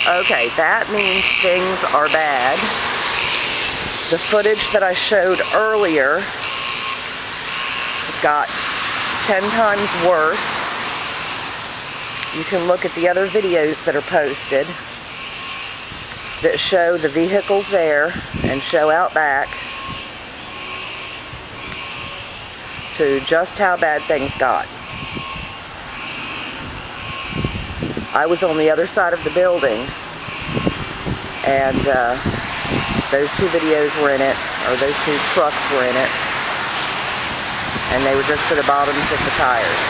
Okay, that means things are bad. The footage that I showed earlier got 10 times worse. You can look at the other videos that are posted that show the vehicles there and show out back to just how bad things got. I was on the other side of the building, and those two videos were in it, or those two trucks were in it, and they were just to the bottoms of the tires.